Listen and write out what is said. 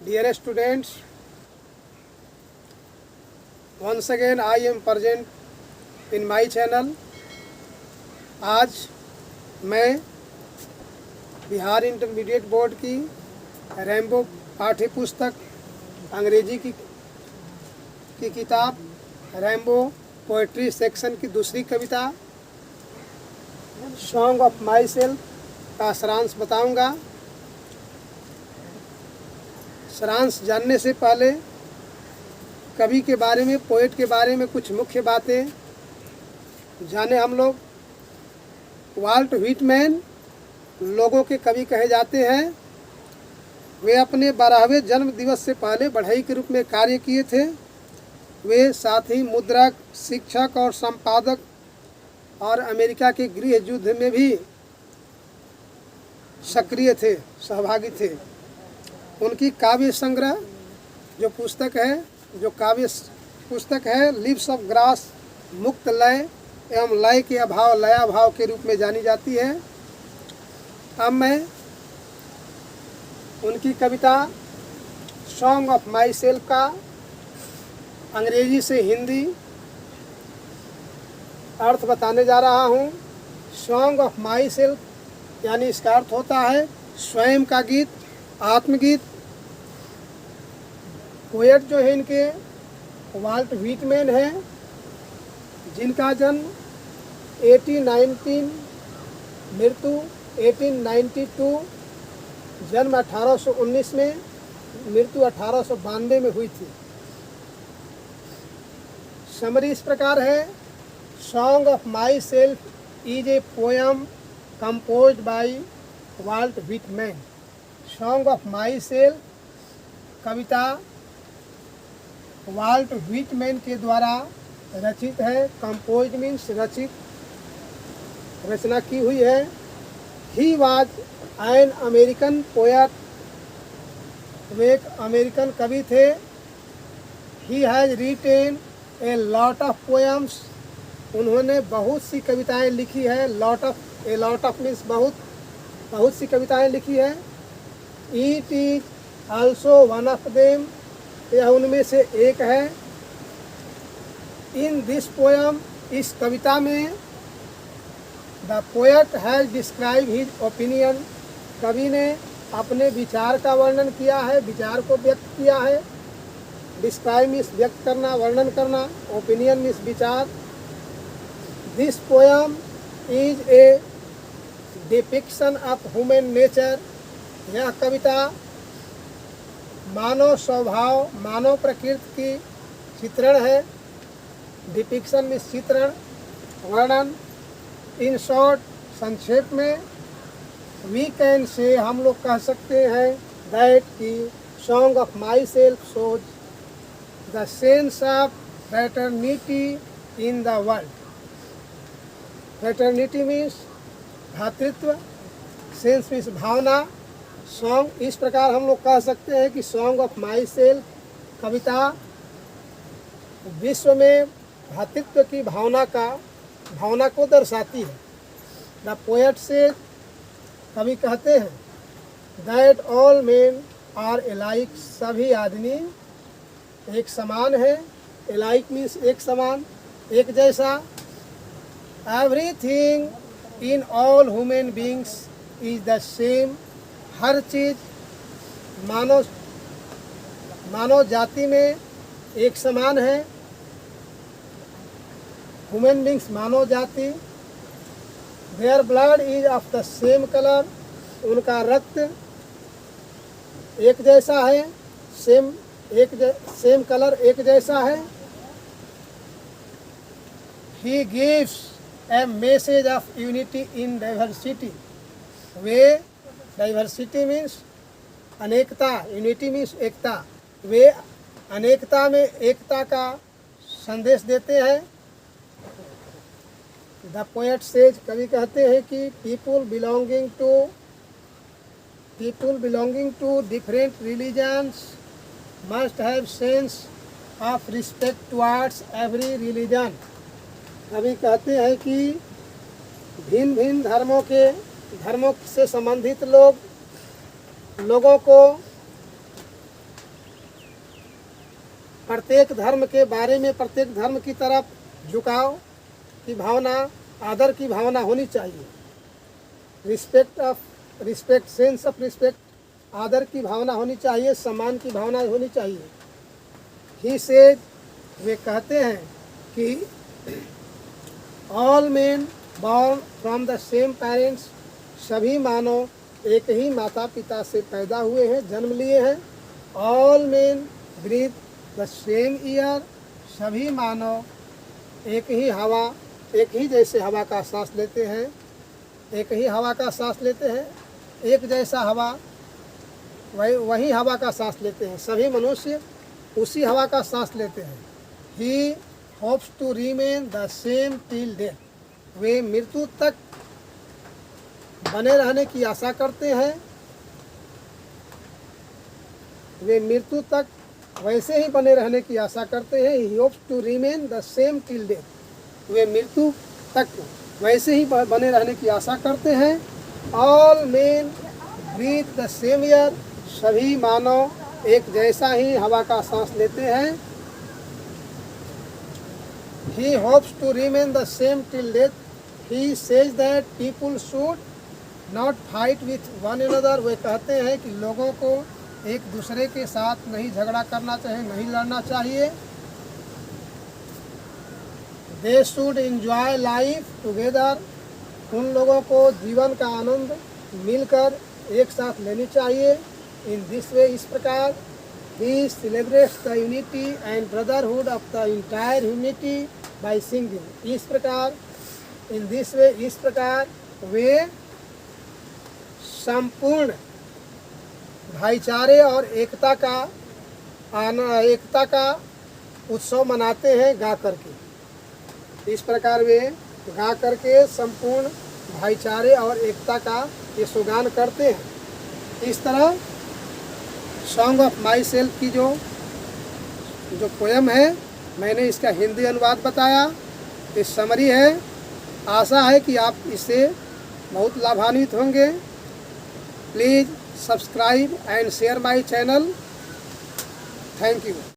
Dear students, once again I am present in my channel. आज मैं Bihar intermediate board की Rambo पाठ्य पुस्तक अंग्रेजी की किताब रैम्बो पोएट्री सेक्शन की दूसरी कविता सॉन्ग ऑफ माई सेल्फ का सारांश बताऊंगा। सारांश जानने से पहले कवि के बारे में, पोएट के बारे में कुछ मुख्य बातें जाने हम लोग। वाल्ट व्हिटमैन लोगों के कवि कहे जाते हैं। वे अपने 12वें जन्म दिवस से पहले बढ़ई के रूप में कार्य किए थे। वे साथ ही मुद्रक, शिक्षक और संपादक और अमेरिका के गृह युद्ध में भी सक्रिय थे, सहभागी थे। उनकी काव्य संग्रह जो काव्य पुस्तक है लिव्स ऑफ ग्रास मुक्त लय एवं लय के अभाव लयाभाव के रूप में जानी जाती है। अब मैं उनकी कविता सॉन्ग ऑफ माई सेल्फ का अंग्रेजी से हिंदी अर्थ बताने जा रहा हूँ। सॉन्ग ऑफ माई सेल्फ यानी इसका अर्थ होता है स्वयं का गीत, आत्मगीत। पोएट जो है इनके वाल्ट व्हिटमैन है, जिनका जन्म 1819, मृत्यु 1892, जन्म 1819 में, मृत्यु 1892 में हुई थी। समरी इस प्रकार है। Song of Myself is a poem composed by Walt Whitman. Song of my self कविता वाल्ट व्हिटमैन के द्वारा रचित है। कंपोज मीन्स रचित, रचना की हुई है। He was an American poet, वे एक अमेरिकन कवि थे। He has written a lot of poems, उन्होंने बहुत सी कविताएं लिखी है। ए लॉट ऑफ मीन्स बहुत सी कविताएं लिखी है। It is also one of them, यह उनमें से एक है। इन दिस पोएम, इस कविता में the poet has describe his opinion, कवि ने अपने विचार का वर्णन किया है, विचार को व्यक्त किया है। डिस्क्राइब मीन्स व्यक्त करना, वर्णन करना, ओपिनियन मीन्स विचार। This poem is a depiction of human nature, यह कविता मानव स्वभाव, मानव प्रकृति की चित्रण है। डिपिक्शन में चित्रण, वर्णन। इन शॉर्ट, संक्षेप में, वी कैन से, हम लोग कह सकते हैं, दैट की song of myself shows the sense of fraternity in the world. Fraternity means भ्रातृत्व, सेंस मीन्स भावना। सॉन्ग इस प्रकार हम लोग कह सकते हैं कि सॉन्ग ऑफ माई सेल्फ कविता विश्व में भ्रातृत्व की भावना को दर्शाती है। द पोएट से, कवि कहते हैं, that all men are alike, सभी आदमी एक समान है। एलाइक मीन्स एक समान, एक जैसा। Everything in all human beings is the same, हर चीज़ मानव जाति में एक समान है। ह्यूमन बींग्स मानव जाति। Their blood is of the same colour, उनका रक्त एक जैसा है। सेम कलर, एक जैसा है। He gives A message of unity in diversity, way diversity means अनेकता, यूनिटी मीन्स एकता, वे अनेकता में एकता का संदेश देते हैं। द पोएट सेज, कवि कहते हैं कि people belonging to different religions must have sense of respect towards every religion. कवि कहते हैं कि भिन्न भिन्न धर्मों से संबंधित लोगों को प्रत्येक धर्म के बारे में, प्रत्येक धर्म की तरफ झुकाव की भावना, आदर की भावना होनी चाहिए। रिस्पेक्ट, सेंस ऑफ रिस्पेक्ट, आदर की भावना होनी चाहिए, सम्मान की भावना होनी चाहिए। ही सेड, वे कहते हैं कि all main born from the same parents, सभी मानव एक ही माता पिता से पैदा हुए हैं, जन्म लिए हैं। All men breathe the same air, सभी मानव एक ही हवा, एक ही जैसे हवा का सांस लेते हैं, एक ही हवा का सांस लेते हैं, एक जैसा हवा वही हवा का सांस लेते हैं, सभी मनुष्य उसी हवा का सांस लेते हैं। He hopes to remain the same till death, वे मृत्यु तक बने रहने की आशा करते हैं, वे मृत्यु तक वैसे ही बने रहने की आशा करते हैं। He hopes to remain the same till death, वे मृत्यु तक वैसे ही बने रहने की आशा करते हैं। All men breathe the same air, सभी मानव एक जैसा ही हवा का सांस लेते हैं। He hopes to remain the same till death. He says that people should not fight with one another. वे कहते हैं कि लोगों को एक दूसरे के साथ नहीं झगड़ा करना चाहिए, नहीं लड़ना चाहिए। They should enjoy life together. उन लोगों को जीवन का आनंद मिलकर एक साथ लेनी चाहिए। In this way, इस प्रकार he celebrates the unity and brotherhood of the entire humanity by singing. इस प्रकार in this way, इस प्रकार वे संपूर्ण भाईचारे और एकता का उत्सव मनाते हैं गा करके। इस प्रकार वे गा करके संपूर्ण भाईचारे और एकता का ये सुगान करते हैं। इस तरह सॉन्ग ऑफ माई सेल्फ की जो पोयम है, मैंने इसका हिंदी अनुवाद बताया, ये समरी है। आशा है कि आप इससे बहुत लाभान्वित होंगे। Please subscribe and share my channel. Thank you.